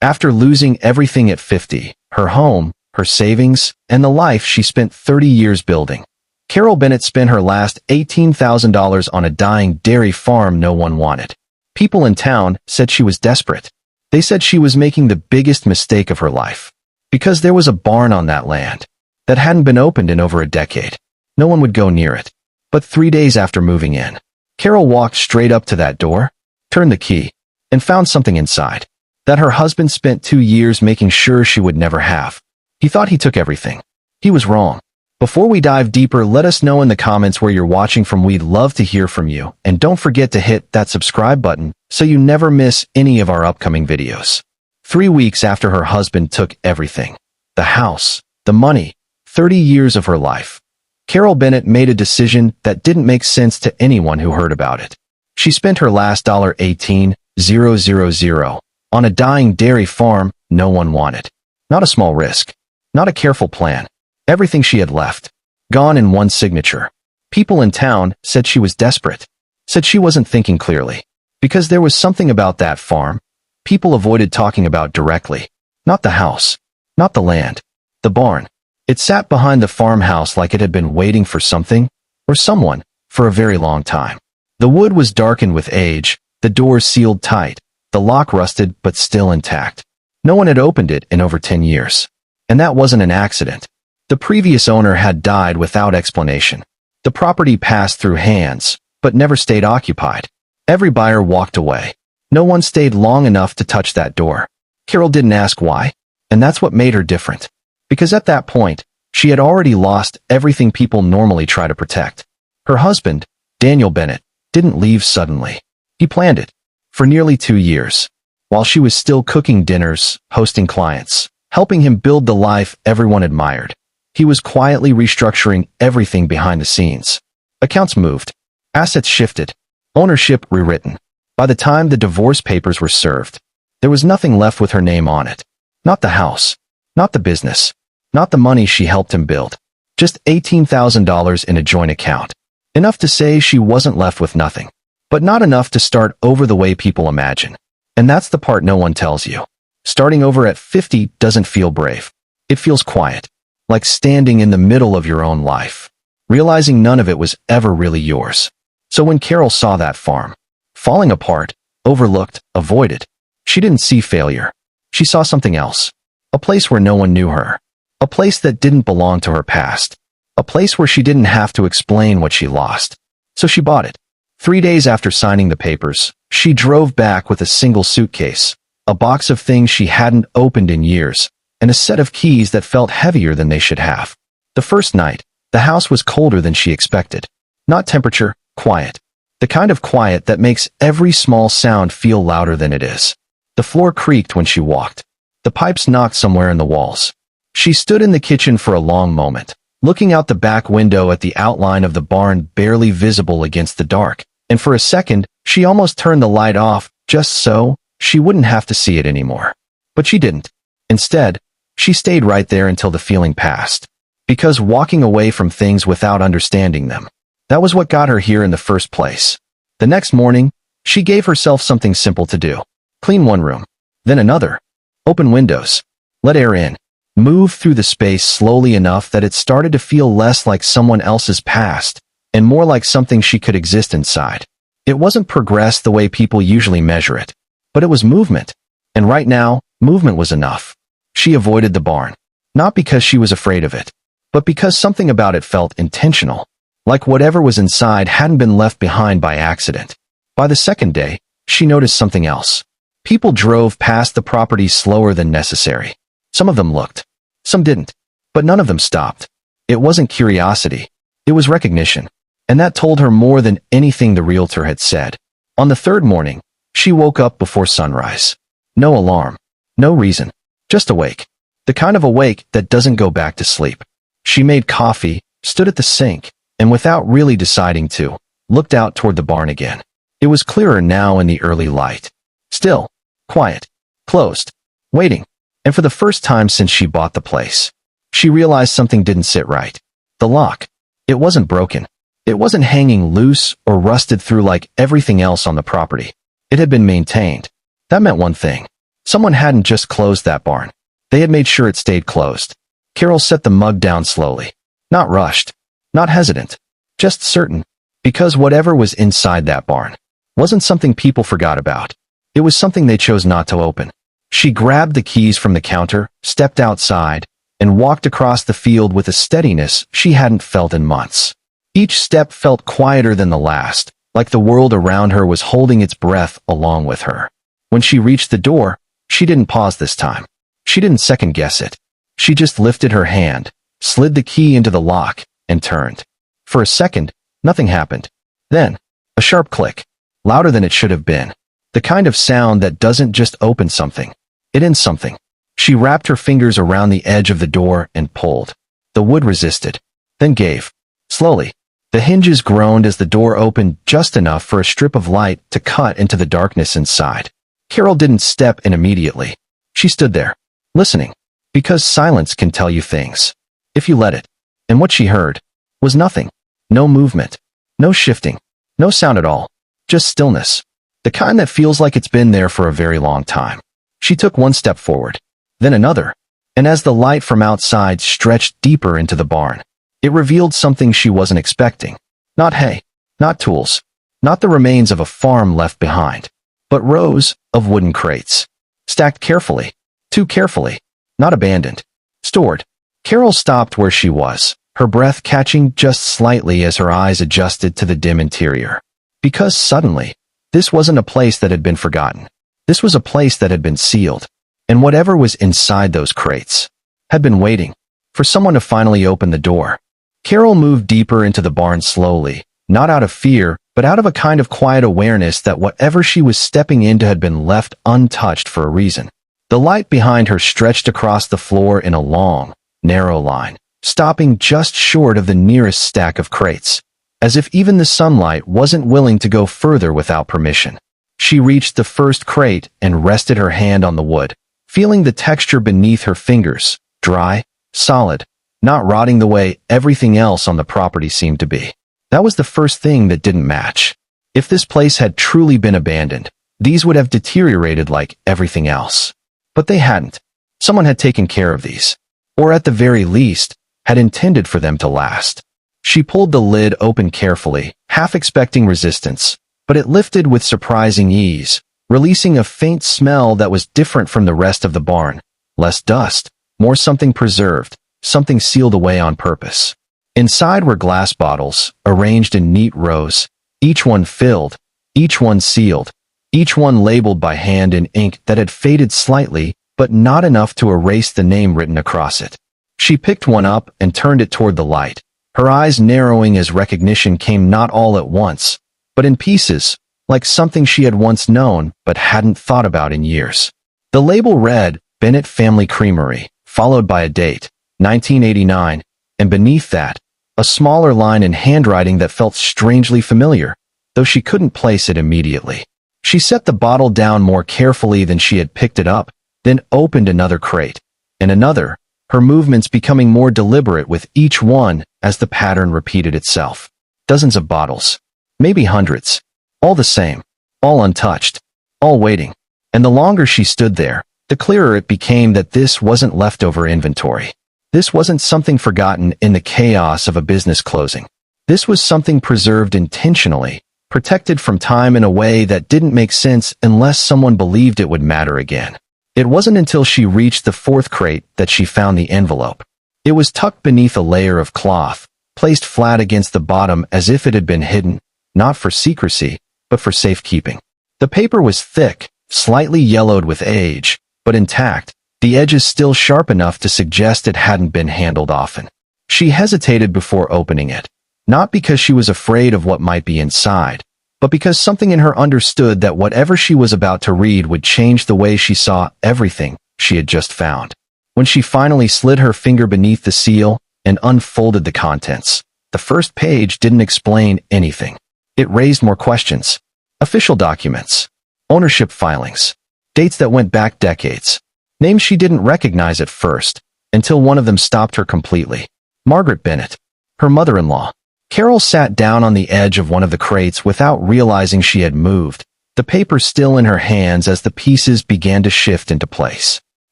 After losing everything at 50, her home, her savings, and the life she spent 30 years building, Carol Bennett spent her last $18,000 on a dying dairy farm no one wanted. People in town said she was desperate. They said she was making the biggest mistake of her life. Because there was a barn on that land that hadn't been opened in over a decade. No one would go near it. But 3 days after moving in, Carol walked straight up to that door, turned the key, and found something inside that her husband spent 2 years making sure she would never have. He thought he took everything. He was wrong. Before we dive deeper, let us know in the comments where you're watching from. We'd love to hear from you. And don't forget to hit that subscribe button so you never miss any of our upcoming videos. 3 weeks after her husband took everything, the house, the money, 30 years of her life, Carol Bennett made a decision that didn't make sense to anyone who heard about it. She spent her last $18,000 on a dying dairy farm no one wanted. Not a small risk. Not a careful plan. Everything she had left, gone in one signature. People in town said she was desperate, said she wasn't thinking clearly. Because there was something about that farm people avoided talking about directly. Not the house, not the land, the barn. It sat behind the farmhouse like it had been waiting for something, or someone, for a very long time. The wood was darkened with age, the doors sealed tight, the lock rusted but still intact. No one had opened it in over 10 years. And that wasn't an accident. The previous owner had died without explanation. The property passed through hands, but never stayed occupied. Every buyer walked away. No one stayed long enough to touch that door. Carol didn't ask why, and that's what made her different. Because at that point, she had already lost everything people normally try to protect. Her husband, Daniel Bennett, didn't leave suddenly. He planned it. For nearly 2 years. While she was still cooking dinners, hosting clients, helping him build the life everyone admired, he was quietly restructuring everything behind the scenes. Accounts moved. Assets shifted. Ownership rewritten. By the time the divorce papers were served, there was nothing left with her name on it. Not the house. Not the business. Not the money she helped him build. Just $18,000 in a joint account. Enough to say she wasn't left with nothing. But not enough to start over the way people imagine. And that's the part no one tells you. Starting over at 50 doesn't feel brave. It feels quiet. Like standing in the middle of your own life, realizing none of it was ever really yours. So when Carol saw that farm, falling apart, overlooked, avoided, she didn't see failure. She saw something else. A place where no one knew her. A place that didn't belong to her past. A place where she didn't have to explain what she lost. So she bought it. 3 days after signing the papers, she drove back with a single suitcase, a box of things she hadn't opened in years, and a set of keys that felt heavier than they should have. The first night, the house was colder than she expected. Not temperature, quiet. The kind of quiet that makes every small sound feel louder than it is. The floor creaked when she walked. The pipes knocked somewhere in the walls. She stood in the kitchen for a long moment, looking out the back window at the outline of the barn barely visible against the dark, and for a second, she almost turned the light off just so she wouldn't have to see it anymore. But she didn't. Instead, she stayed right there until the feeling passed. Because walking away from things without understanding them, that was what got her here in the first place. The next morning, she gave herself something simple to do. Clean one room, then another. Open windows. Let air in. Move through the space slowly enough that it started to feel less like someone else's past, and more like something she could exist inside. It wasn't progress the way people usually measure it, but it was movement. And right now, movement was enough. She avoided the barn. Not because she was afraid of it, but because something about it felt intentional. Like whatever was inside hadn't been left behind by accident. By the second day, she noticed something else. People drove past the property slower than necessary. Some of them looked. Some didn't. But none of them stopped. It wasn't curiosity. It was recognition. And that told her more than anything the realtor had said. On the third morning, she woke up before sunrise. No alarm. No reason. Just awake. The kind of awake that doesn't go back to sleep. She made coffee, stood at the sink, and without really deciding to, looked out toward the barn again. It was clearer now in the early light. Still. Quiet. Closed. Waiting. And for the first time since she bought the place, she realized something didn't sit right. The lock. It wasn't broken. It wasn't hanging loose or rusted through like everything else on the property. It had been maintained. That meant one thing. Someone hadn't just closed that barn. They had made sure it stayed closed. Carol set the mug down slowly. Not rushed. Not hesitant. Just certain. Because whatever was inside that barn wasn't something people forgot about. It was something they chose not to open. She grabbed the keys from the counter, stepped outside, and walked across the field with a steadiness she hadn't felt in months. Each step felt quieter than the last, like the world around her was holding its breath along with her. When she reached the door, she didn't pause this time. She didn't second-guess it. She just lifted her hand, slid the key into the lock, and turned. For a second, nothing happened. Then, a sharp click, louder than it should have been. The kind of sound that doesn't just open something. It ends something. She wrapped her fingers around the edge of the door and pulled. The wood resisted, then gave. Slowly, the hinges groaned as the door opened just enough for a strip of light to cut into the darkness inside. Carol didn't step in immediately. She stood there, listening, because silence can tell you things, if you let it. And what she heard was nothing. No movement, no shifting, no sound at all, just stillness. The kind that feels like it's been there for a very long time. She took one step forward, then another, and as the light from outside stretched deeper into the barn, it revealed something she wasn't expecting. Not hay, not tools, not the remains of a farm left behind, but rows of wooden crates, stacked carefully, too carefully, not abandoned, stored. Carol stopped where she was, her breath catching just slightly as her eyes adjusted to the dim interior. Because suddenly, this wasn't a place that had been forgotten. This was a place that had been sealed, and whatever was inside those crates had been waiting for someone to finally open the door. Carol moved deeper into the barn slowly, not out of fear, but out of a kind of quiet awareness that whatever she was stepping into had been left untouched for a reason. The light behind her stretched across the floor in a long, narrow line, stopping just short of the nearest stack of crates, as if even the sunlight wasn't willing to go further without permission. She reached the first crate and rested her hand on the wood, feeling the texture beneath her fingers, dry, solid, not rotting the way everything else on the property seemed to be. That was the first thing that didn't match. If this place had truly been abandoned, these would have deteriorated like everything else. But they hadn't. Someone had taken care of these, or at the very least, had intended for them to last. She pulled the lid open carefully, half expecting resistance, but it lifted with surprising ease, releasing a faint smell that was different from the rest of the barn. Less dust, more something preserved, something sealed away on purpose. Inside were glass bottles, arranged in neat rows, each one filled, each one sealed, each one labeled by hand in ink that had faded slightly, but not enough to erase the name written across it. She picked one up and turned it toward the light, her eyes narrowing as recognition came not all at once, but in pieces, like something she had once known but hadn't thought about in years. The label read, Bennett Family Creamery, followed by a date, 1989, and beneath that, a smaller line in handwriting that felt strangely familiar, though she couldn't place it immediately. She set the bottle down more carefully than she had picked it up, then opened another crate, and another, her movements becoming more deliberate with each one as the pattern repeated itself. Dozens of bottles, maybe hundreds, all the same, all untouched, all waiting. And the longer she stood there, the clearer it became that this wasn't leftover inventory. This wasn't something forgotten in the chaos of a business closing. This was something preserved intentionally, protected from time in a way that didn't make sense unless someone believed it would matter again. It wasn't until she reached the fourth crate that she found the envelope. It was tucked beneath a layer of cloth, placed flat against the bottom as if it had been hidden, not for secrecy, but for safekeeping. The paper was thick, slightly yellowed with age, but intact, the edges still sharp enough to suggest it hadn't been handled often. She hesitated before opening it, not because she was afraid of what might be inside, but because something in her understood that whatever she was about to read would change the way she saw everything she had just found. When she finally slid her finger beneath the seal and unfolded the contents, the first page didn't explain anything. It raised more questions. Official documents, ownership filings, dates that went back decades, names she didn't recognize at first, until one of them stopped her completely. Margaret Bennett, her mother-in-law. Carol sat down on the edge of one of the crates without realizing she had moved, the paper still in her hands as the pieces began to shift into place.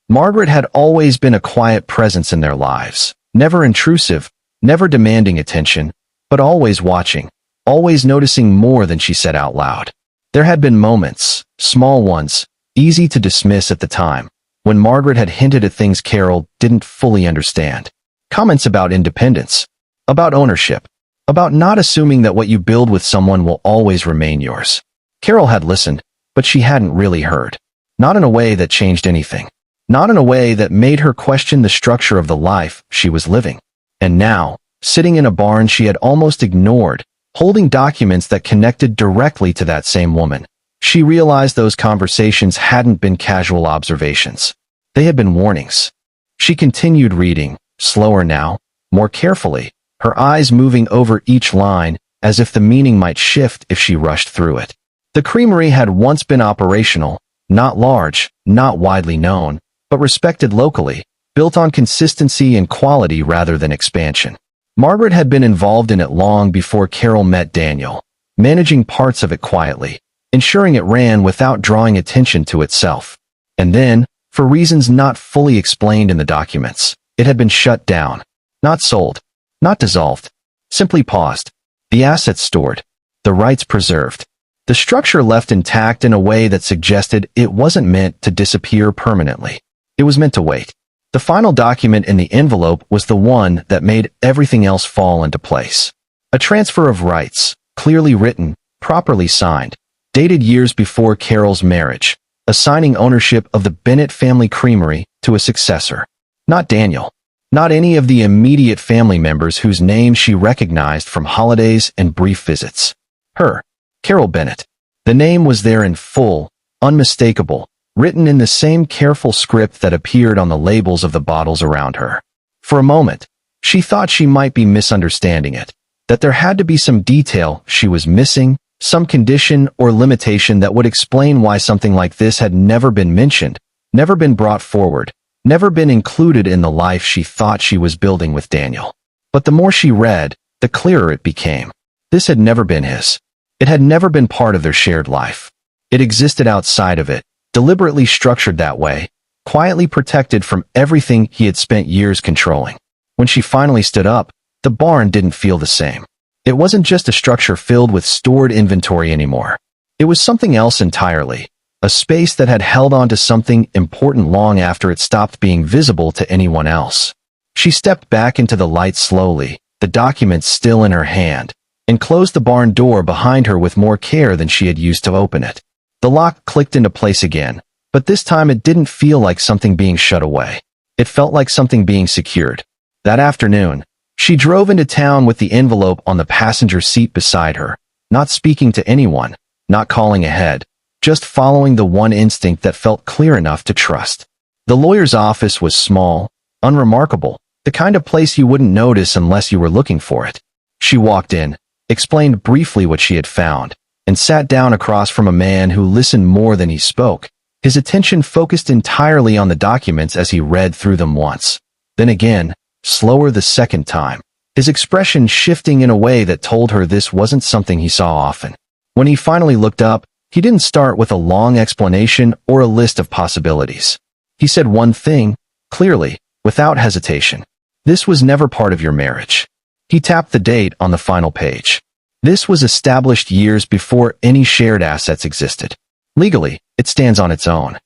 Margaret had always been a quiet presence in their lives, never intrusive, never demanding attention, but always watching, always noticing more than she said out loud. There had been moments, small ones, easy to dismiss at the time, when Margaret had hinted at things Carol didn't fully understand. Comments about independence, about ownership, about not assuming that what you build with someone will always remain yours. Carol had listened, but she hadn't really heard. Not in a way that changed anything. Not in a way that made her question the structure of the life she was living. And now, sitting in a barn she had almost ignored, holding documents that connected directly to that same woman, she realized those conversations hadn't been casual observations. They had been warnings. She continued reading, slower now, more carefully, her eyes moving over each line as if the meaning might shift if she rushed through it. The creamery had once been operational, not large, not widely known, but respected locally, built on consistency and quality rather than expansion. Margaret had been involved in it long before Carol met Daniel, managing parts of it quietly, ensuring it ran without drawing attention to itself. And then, for reasons not fully explained in the documents, it had been shut down. Not sold, not dissolved, simply paused. The assets stored, the rights preserved, the structure left intact in a way that suggested it wasn't meant to disappear permanently. It was meant to wait. The final document in the envelope was the one that made everything else fall into place. A transfer of rights, clearly written, properly signed, dated years before Carol's marriage, assigning ownership of the Bennett family creamery to a successor. Not Daniel. Not any of the immediate family members whose names she recognized from holidays and brief visits. Her, Carol Bennett. The name was there in full, unmistakable, written in the same careful script that appeared on the labels of the bottles around her. For a moment, she thought she might be misunderstanding it, that there had to be some detail she was missing, some condition or limitation that would explain why something like this had never been mentioned, never been brought forward, never been included in the life she thought she was building with Daniel. But the more she read, the clearer it became. This had never been his. It had never been part of their shared life. It existed outside of it, deliberately structured that way, quietly protected from everything he had spent years controlling. When she finally stood up, the barn didn't feel the same. It wasn't just a structure filled with stored inventory anymore. It was something else entirely, a space that had held on to something important long after it stopped being visible to anyone else. She stepped back into the light slowly, the documents still in her hand, and closed the barn door behind her with more care than she had used to open it. The lock clicked into place again, but this time it didn't feel like something being shut away. It felt like something being secured. That afternoon, she drove into town with the envelope on the passenger seat beside her, not speaking to anyone, not calling ahead, just following the one instinct that felt clear enough to trust. The lawyer's office was small, unremarkable, the kind of place you wouldn't notice unless you were looking for it. She walked in, explained briefly what she had found, and sat down across from a man who listened more than he spoke, his attention focused entirely on the documents as he read through them once. Then again, slower the second time, his expression shifting in a way that told her this wasn't something he saw often. When he finally looked up, he didn't start with a long explanation or a list of possibilities. He said one thing, clearly, without hesitation. This was never part of your marriage. He tapped the date on the final page. This was established years before any shared assets existed. Legally, it stands on its own.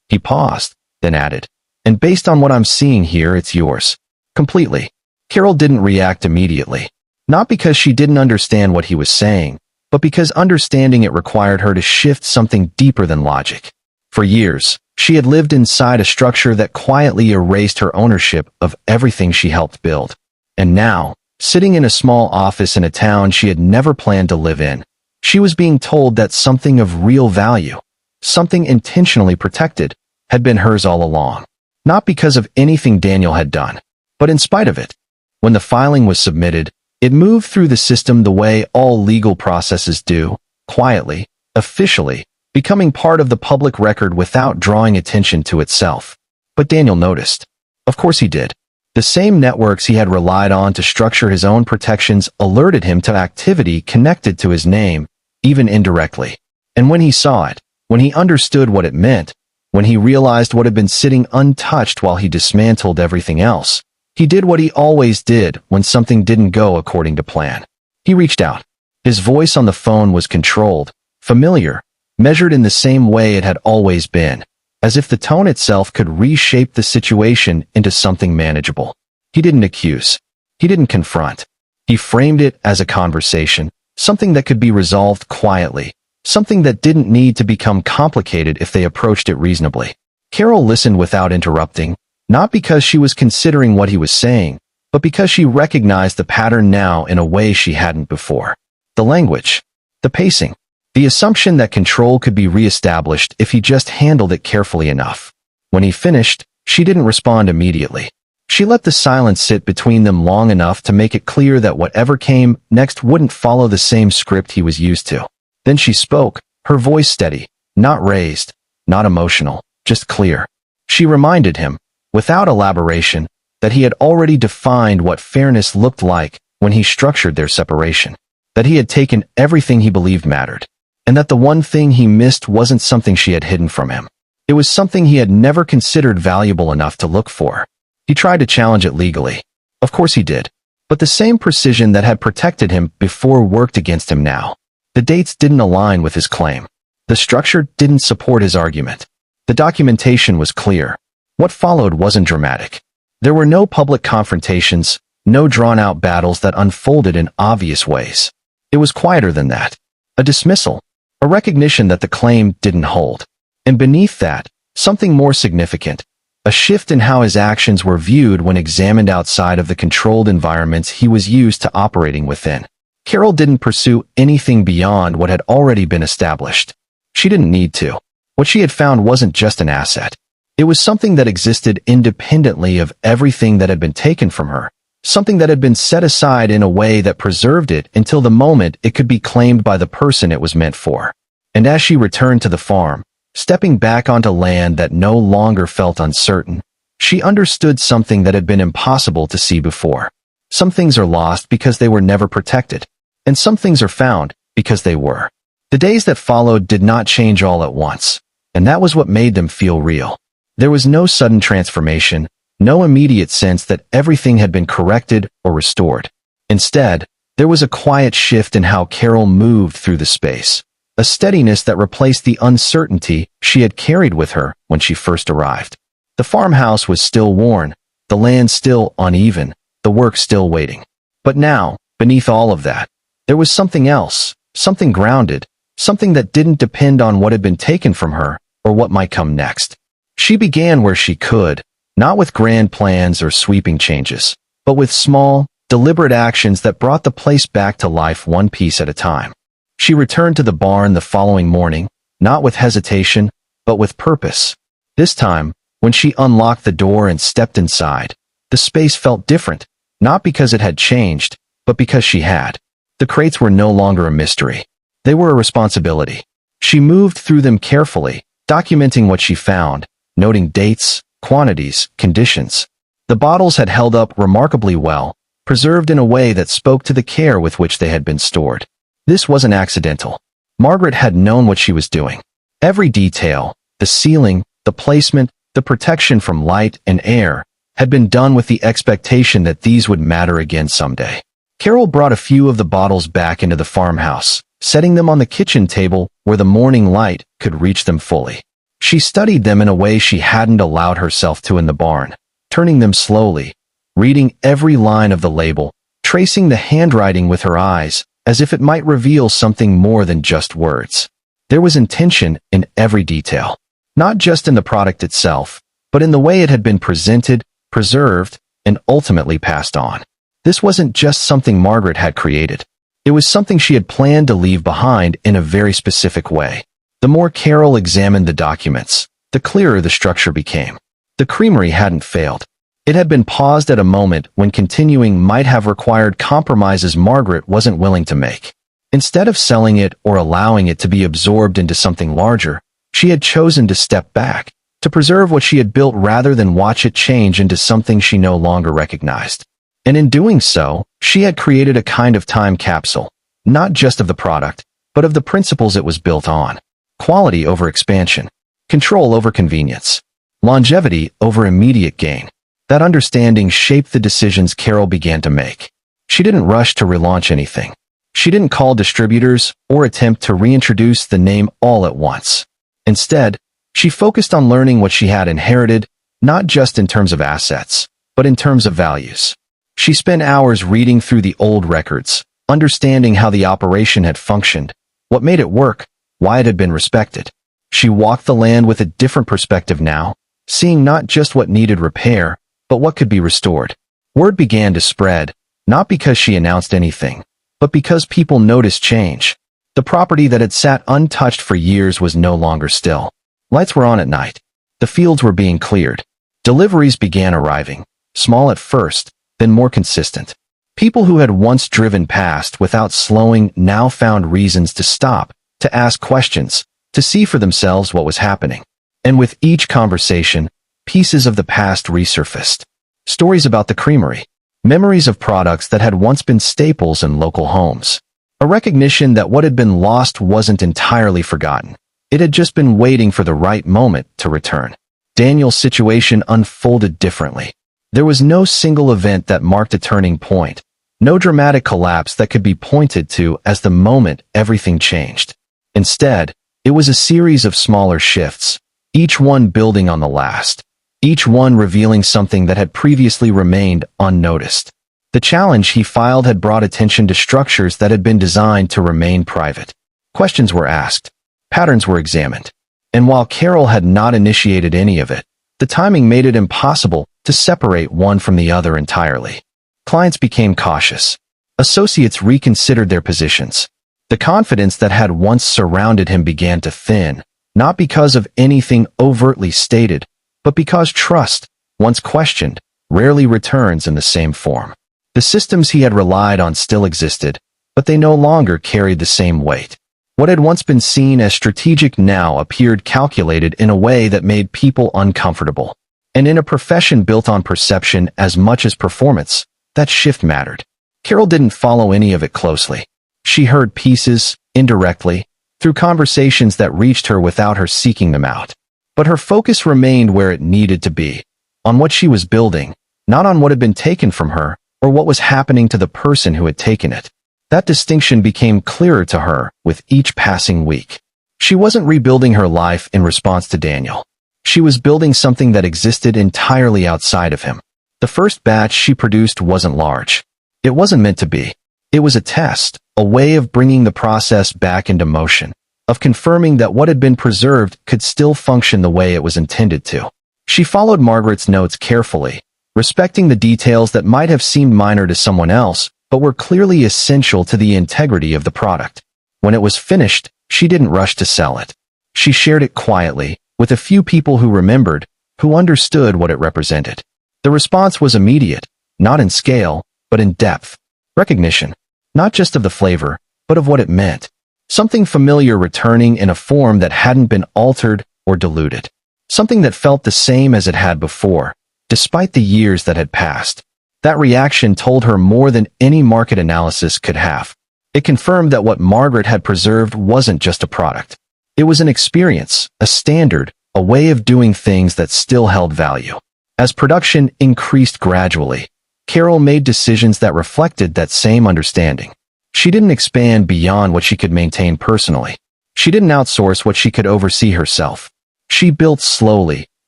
He paused, then added, and based on what I'm seeing here, it's yours. Completely. Carol didn't react immediately. Not because she didn't understand what he was saying, but because understanding it required her to shift something deeper than logic. For years, she had lived inside a structure that quietly erased her ownership of everything she helped build. And now, sitting in a small office in a town she had never planned to live in, she was being told that something of real value, something intentionally protected, had been hers all along. Not because of anything Daniel had done, but in spite of it. When the filing was submitted, it moved through the system the way all legal processes do, quietly, officially, becoming part of the public record without drawing attention to itself. But Daniel noticed. Of course he did. The same networks he had relied on to structure his own protections alerted him to activity connected to his name, even indirectly. And when he saw it, when he understood what it meant, when he realized what had been sitting untouched while he dismantled everything else, he did what he always did when something didn't go according to plan. He reached out. His voice on the phone was controlled, familiar, measured in the same way it had always been, as if the tone itself could reshape the situation into something manageable. He didn't accuse. He didn't confront. He framed it as a conversation, something that could be resolved quietly, something that didn't need to become complicated if they approached it reasonably. Carol listened without interrupting, not because she was considering what he was saying, but because she recognized the pattern now in a way she hadn't before. The language, the pacing, the assumption that control could be reestablished if he just handled it carefully enough. When he finished, she didn't respond immediately. She let the silence sit between them long enough to make it clear that whatever came next wouldn't follow the same script he was used to. Then she spoke, her voice steady, not raised, not emotional, just clear. She reminded him, without elaboration, that he had already defined what fairness looked like when he structured their separation, that he had taken everything he believed mattered, and that the one thing he missed wasn't something she had hidden from him. It was something he had never considered valuable enough to look for. He tried to challenge it legally. Of course he did. But the same precision that had protected him before worked against him now. The dates didn't align with his claim. The structure didn't support his argument. The documentation was clear. What followed wasn't dramatic. There were no public confrontations, no drawn-out battles that unfolded in obvious ways. It was quieter than that. A dismissal. A recognition that the claim didn't hold. And beneath that, something more significant. A shift in how his actions were viewed when examined outside of the controlled environments he was used to operating within. Carol didn't pursue anything beyond what had already been established. She didn't need to. What she had found wasn't just an asset. It was something that existed independently of everything that had been taken from her, something that had been set aside in a way that preserved it until the moment it could be claimed by the person it was meant for. And as she returned to the farm, stepping back onto land that no longer felt uncertain, she understood something that had been impossible to see before. Some things are lost because they were never protected, and some things are found because they were. The days that followed did not change all at once, and that was what made them feel real. There was no sudden transformation, no immediate sense that everything had been corrected or restored. Instead, there was a quiet shift in how Carol moved through the space. A steadiness that replaced the uncertainty she had carried with her when she first arrived. The farmhouse was still worn, the land still uneven, the work still waiting. But now, beneath all of that, there was something else, something grounded, something that didn't depend on what had been taken from her or what might come next. She began where she could, not with grand plans or sweeping changes, but with small, deliberate actions that brought the place back to life one piece at a time. She returned to the barn the following morning, not with hesitation, but with purpose. This time, when she unlocked the door and stepped inside, the space felt different, not because it had changed, but because she had. The crates were no longer a mystery. They were a responsibility. She moved through them carefully, documenting what she found, noting dates, quantities, conditions. The bottles had held up remarkably well, preserved in a way that spoke to the care with which they had been stored. This wasn't accidental. Margaret had known what she was doing. Every detail, the sealing, the placement, the protection from light and air, had been done with the expectation that these would matter again someday. Carol brought a few of the bottles back into the farmhouse, setting them on the kitchen table where the morning light could reach them fully. She studied them in a way she hadn't allowed herself to in the barn, turning them slowly, reading every line of the label, tracing the handwriting with her eyes, as if it might reveal something more than just words. There was intention in every detail, not just in the product itself, but in the way it had been presented, preserved, and ultimately passed on. This wasn't just something Margaret had created. It was something she had planned to leave behind in a very specific way. The more Carol examined the documents, the clearer the structure became. The creamery hadn't failed. It had been paused at a moment when continuing might have required compromises Margaret wasn't willing to make. Instead of selling it or allowing it to be absorbed into something larger, she had chosen to step back, to preserve what she had built rather than watch it change into something she no longer recognized. And in doing so, she had created a kind of time capsule, not just of the product, but of the principles it was built on. quality over expansion, control over convenience, longevity over immediate gain. That understanding shaped the decisions Carol began to make. She didn't rush to relaunch anything. She didn't call distributors or attempt to reintroduce the name all at once. Instead, she focused on learning what she had inherited, not just in terms of assets, but in terms of values. She spent hours reading through the old records, understanding how the operation had functioned, what made it work, why it had been respected. She walked the land with a different perspective now, seeing not just what needed repair, but what could be restored. Word began to spread, not because she announced anything, but because people noticed change. The property that had sat untouched for years was no longer still. Lights were on at night. The fields were being cleared. Deliveries began arriving, small at first, then more consistent. People who had once driven past without slowing now found reasons to stop, to ask questions, to see for themselves what was happening. And with each conversation, pieces of the past resurfaced. Stories about the creamery, memories of products that had once been staples in local homes. A recognition that what had been lost wasn't entirely forgotten. It had just been waiting for the right moment to return. Daniel's situation unfolded differently. There was no single event that marked a turning point, no dramatic collapse that could be pointed to as the moment everything changed. Instead, it was a series of smaller shifts, each one building on the last, each one revealing something that had previously remained unnoticed. The challenge he filed had brought attention to structures that had been designed to remain private. Questions were asked, patterns were examined, and while Carol had not initiated any of it, the timing made it impossible to separate one from the other entirely. Clients became cautious. Associates reconsidered their positions. The confidence that had once surrounded him began to thin, not because of anything overtly stated, but because trust, once questioned, rarely returns in the same form. The systems he had relied on still existed, but they no longer carried the same weight. What had once been seen as strategic now appeared calculated in a way that made people uncomfortable. And in a profession built on perception as much as performance, that shift mattered. Carol didn't follow any of it closely. She heard pieces, indirectly, through conversations that reached her without her seeking them out. But her focus remained where it needed to be, on what she was building, not on what had been taken from her, or what was happening to the person who had taken it. That distinction became clearer to her with each passing week. She wasn't rebuilding her life in response to Daniel. She was building something that existed entirely outside of him. The first batch she produced wasn't large. It wasn't meant to be. It was a test, a way of bringing the process back into motion, of confirming that what had been preserved could still function the way it was intended to. She followed Margaret's notes carefully, respecting the details that might have seemed minor to someone else, but were clearly essential to the integrity of the product. When it was finished, she didn't rush to sell it. She shared it quietly, with a few people who remembered, who understood what it represented. The response was immediate, not in scale, but in depth. Recognition, not just of the flavor, but of what it meant. Something familiar returning in a form that hadn't been altered or diluted. Something that felt the same as it had before, despite the years that had passed. That reaction told her more than any market analysis could have. It confirmed that what Margaret had preserved wasn't just a product. It was an experience, a standard, a way of doing things that still held value. As production increased gradually, Carol made decisions that reflected that same understanding. She didn't expand beyond what she could maintain personally. She didn't outsource what she could oversee herself. She built slowly,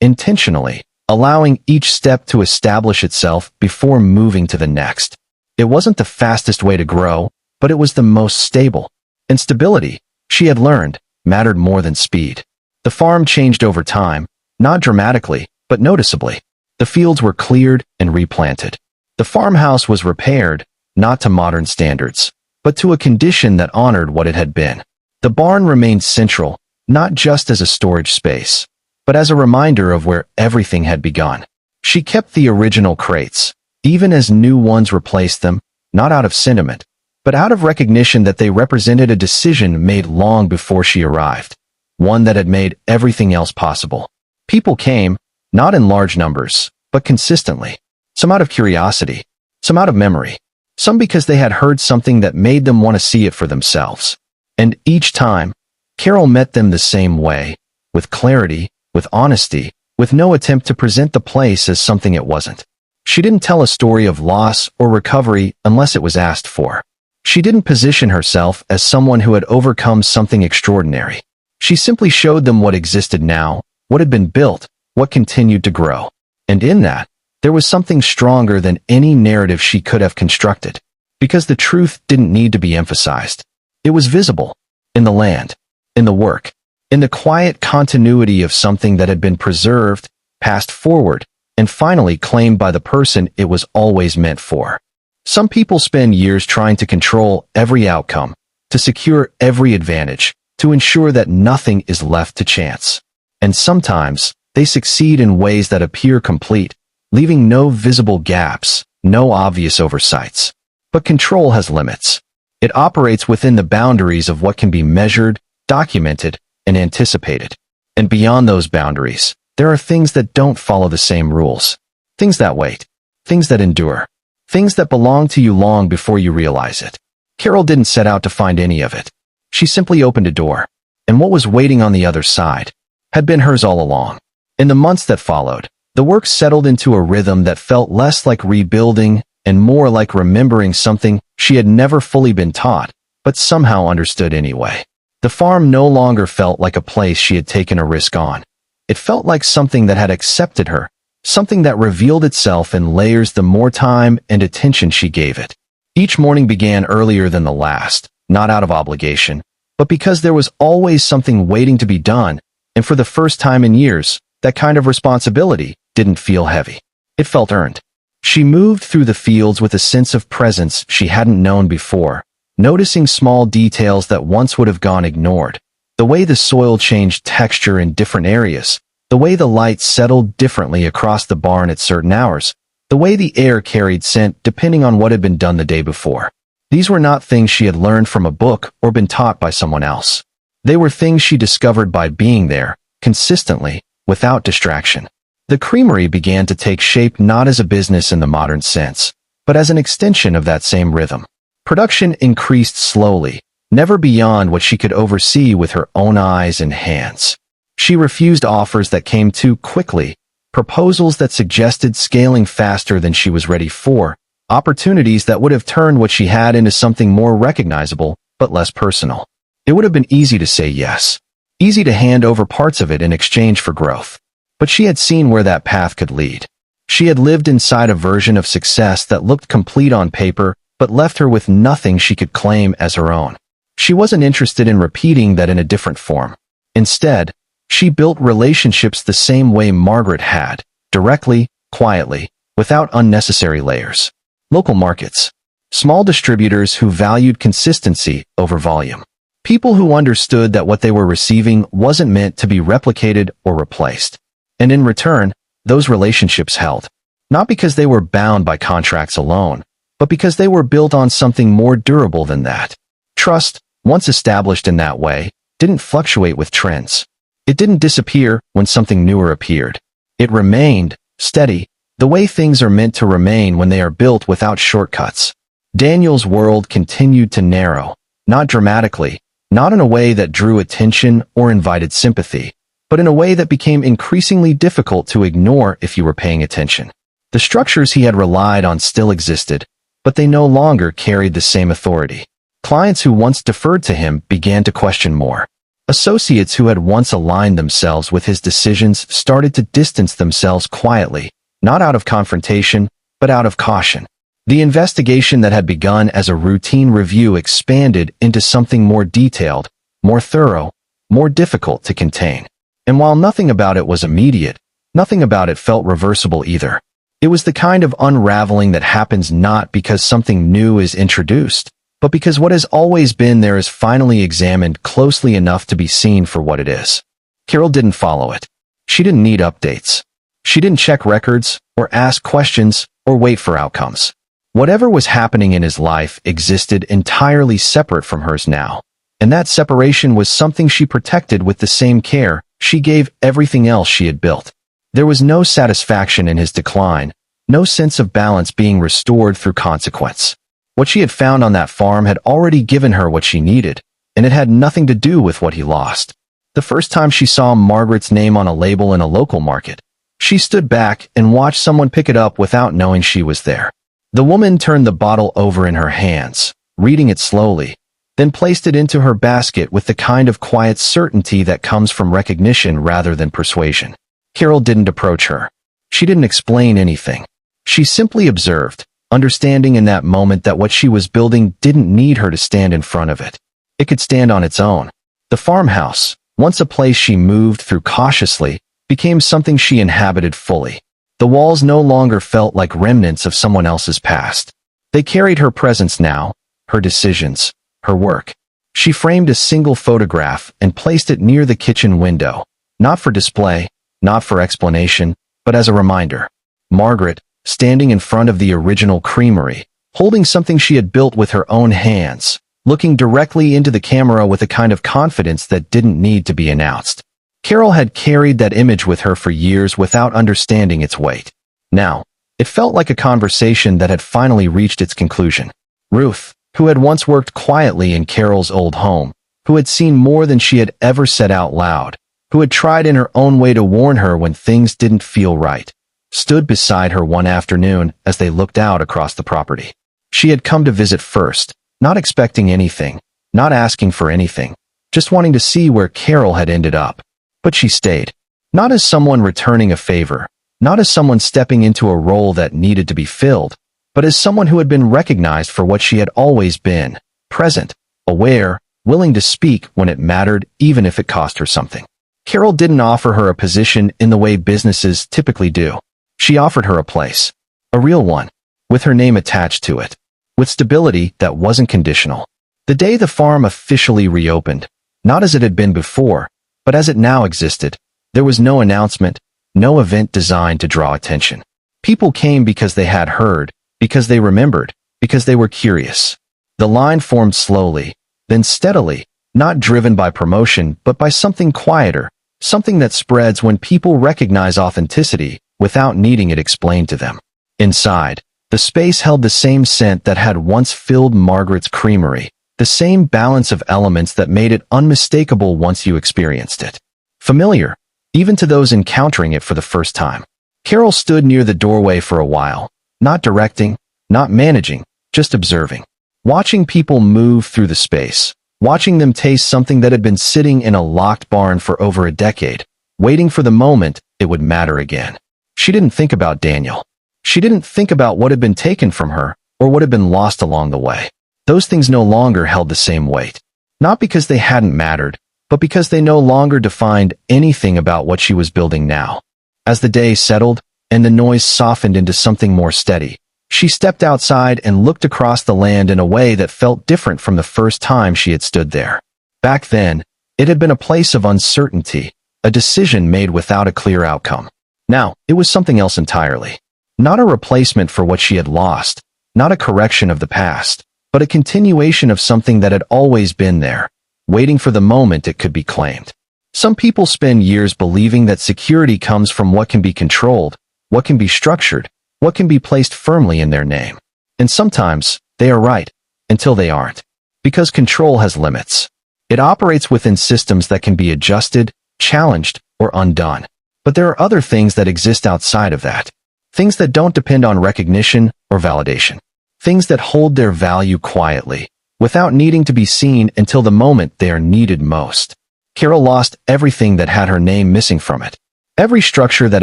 intentionally, allowing each step to establish itself before moving to the next. It wasn't the fastest way to grow, but it was the most stable. And stability, she had learned, mattered more than speed. The farm changed over time, not dramatically, but noticeably. The fields were cleared and replanted. The farmhouse was repaired, not to modern standards, but to a condition that honored what it had been. The barn remained central, not just as a storage space, but as a reminder of where everything had begun. She kept the original crates, even as new ones replaced them, not out of sentiment, but out of recognition that they represented a decision made long before she arrived, one that had made everything else possible. People came, not in large numbers, but consistently, some out of curiosity, some out of memory, some because they had heard something that made them want to see it for themselves. And each time, Carol met them the same way, with clarity, with honesty, with no attempt to present the place as something it wasn't. She didn't tell a story of loss or recovery unless it was asked for. She didn't position herself as someone who had overcome something extraordinary. She simply showed them what existed now, what had been built, what continued to grow. And in that, there was something stronger than any narrative she could have constructed. Because the truth didn't need to be emphasized. It was visible. In the land. In the work. In the quiet continuity of something that had been preserved, passed forward, and finally claimed by the person it was always meant for. Some people spend years trying to control every outcome, to secure every advantage, to ensure that nothing is left to chance. And sometimes, they succeed in ways that appear complete, leaving no visible gaps, no obvious oversights. But control has limits. It operates within the boundaries of what can be measured, documented, and anticipated. And beyond those boundaries, there are things that don't follow the same rules. Things that wait. Things that endure. Things that belong to you long before you realize it. Carol didn't set out to find any of it. She simply opened a door. And what was waiting on the other side had been hers all along. In the months that followed, the work settled into a rhythm that felt less like rebuilding and more like remembering something she had never fully been taught, but somehow understood anyway. The farm no longer felt like a place she had taken a risk on. It felt like something that had accepted her, something that revealed itself in layers the more time and attention she gave it. Each morning began earlier than the last, not out of obligation, but because there was always something waiting to be done, and for the first time in years, that kind of responsibility didn't feel heavy. It felt earned. She moved through the fields with a sense of presence she hadn't known before, noticing small details that once would have gone ignored. The way the soil changed texture in different areas, the way the light settled differently across the barn at certain hours, the way the air carried scent depending on what had been done the day before. These were not things she had learned from a book or been taught by someone else. They were things she discovered by being there, consistently, without distraction. The creamery began to take shape not as a business in the modern sense, but as an extension of that same rhythm. Production increased slowly, never beyond what she could oversee with her own eyes and hands. She refused offers that came too quickly, proposals that suggested scaling faster than she was ready for, opportunities that would have turned what she had into something more recognizable, but less personal. It would have been easy to say yes. Easy to hand over parts of it in exchange for growth. But she had seen where that path could lead. She had lived inside a version of success that looked complete on paper, but left her with nothing she could claim as her own. She wasn't interested in repeating that in a different form. Instead, she built relationships the same way Margaret had, directly, quietly, without unnecessary layers. Local markets. Small distributors who valued consistency over volume. People who understood that what they were receiving wasn't meant to be replicated or replaced. And in return, those relationships held. Not because they were bound by contracts alone, but because they were built on something more durable than that. Trust, once established in that way, didn't fluctuate with trends. It didn't disappear when something newer appeared. It remained, steady, the way things are meant to remain when they are built without shortcuts. Daniel's world continued to narrow, not dramatically, not in a way that drew attention or invited sympathy, but in a way that became increasingly difficult to ignore if you were paying attention. The structures he had relied on still existed, but they no longer carried the same authority. Clients who once deferred to him began to question more. Associates who had once aligned themselves with his decisions started to distance themselves quietly, not out of confrontation, but out of caution. The investigation that had begun as a routine review expanded into something more detailed, more thorough, more difficult to contain. And while nothing about it was immediate, nothing about it felt reversible either. It was the kind of unraveling that happens not because something new is introduced, but because what has always been there is finally examined closely enough to be seen for what it is. Carol didn't follow it. She didn't need updates. She didn't check records, or ask questions, or wait for outcomes. Whatever was happening in his life existed entirely separate from hers now, and that separation was something she protected with the same care she gave everything else she had built. There was no satisfaction in his decline, no sense of balance being restored through consequence. What she had found on that farm had already given her what she needed, and it had nothing to do with what he lost. The first time she saw Margaret's name on a label in a local market, she stood back and watched someone pick it up without knowing she was there. The woman turned the bottle over in her hands, reading it slowly, then placed it into her basket with the kind of quiet certainty that comes from recognition rather than persuasion. Carol didn't approach her. She didn't explain anything. She simply observed, understanding in that moment that what she was building didn't need her to stand in front of it. It could stand on its own. The farmhouse, once a place she moved through cautiously, became something she inhabited fully. The walls no longer felt like remnants of someone else's past. They carried her presence now, her decisions, her work. She framed a single photograph and placed it near the kitchen window, not for display, not for explanation, but as a reminder. Margaret, standing in front of the original creamery, holding something she had built with her own hands, looking directly into the camera with a kind of confidence that didn't need to be announced. Carol had carried that image with her for years without understanding its weight. Now, it felt like a conversation that had finally reached its conclusion. Ruth, who had once worked quietly in Carol's old home, who had seen more than she had ever said out loud, who had tried in her own way to warn her when things didn't feel right, stood beside her one afternoon as they looked out across the property. She had come to visit first, not expecting anything, not asking for anything, just wanting to see where Carol had ended up. But she stayed, not as someone returning a favor, not as someone stepping into a role that needed to be filled, but as someone who had been recognized for what she had always been, present, aware, willing to speak when it mattered even if it cost her something. Carol didn't offer her a position in the way businesses typically do. She offered her a place, a real one, with her name attached to it, with stability that wasn't conditional. The day the farm officially reopened, not as it had been before, but as it now existed, there was no announcement, no event designed to draw attention. People came because they had heard, because they remembered, because they were curious. The line formed slowly, then steadily, not driven by promotion but by something quieter, something that spreads when people recognize authenticity without needing it explained to them. Inside, the space held the same scent that had once filled Margaret's creamery, the same balance of elements that made it unmistakable once you experienced it. Familiar, even to those encountering it for the first time. Carol stood near the doorway for a while, not directing, not managing, just observing. Watching people move through the space, watching them taste something that had been sitting in a locked barn for over a decade, waiting for the moment it would matter again. She didn't think about Daniel. She didn't think about what had been taken from her or what had been lost along the way. Those things no longer held the same weight. Not because they hadn't mattered, but because they no longer defined anything about what she was building now. As the day settled, and the noise softened into something more steady, she stepped outside and looked across the land in a way that felt different from the first time she had stood there. Back then, it had been a place of uncertainty, a decision made without a clear outcome. Now, it was something else entirely. Not a replacement for what she had lost, not a correction of the past, but a continuation of something that had always been there, waiting for the moment it could be claimed. Some people spend years believing that security comes from what can be controlled, what can be structured, what can be placed firmly in their name. And sometimes, they are right, until they aren't. Because control has limits. It operates within systems that can be adjusted, challenged, or undone. But there are other things that exist outside of that. Things that don't depend on recognition or validation. Things that hold their value quietly, without needing to be seen until the moment they are needed most. Carol lost everything that had her name missing from it. Every structure that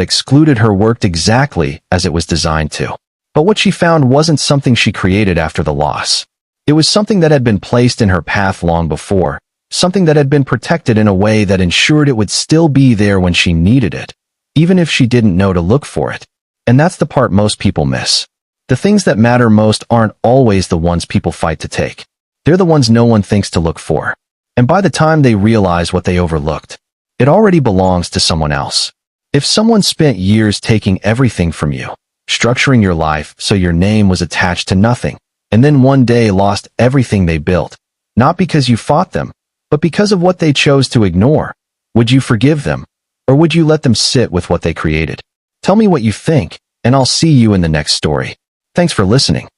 excluded her worked exactly as it was designed to. But what she found wasn't something she created after the loss. It was something that had been placed in her path long before, something that had been protected in a way that ensured it would still be there when she needed it, even if she didn't know to look for it. And that's the part most people miss. The things that matter most aren't always the ones people fight to take. They're the ones no one thinks to look for. And by the time they realize what they overlooked, it already belongs to someone else. If someone spent years taking everything from you, structuring your life so your name was attached to nothing, and then one day lost everything they built, not because you fought them, but because of what they chose to ignore, would you forgive them, or would you let them sit with what they created? Tell me what you think, and I'll see you in the next story. Thanks for listening.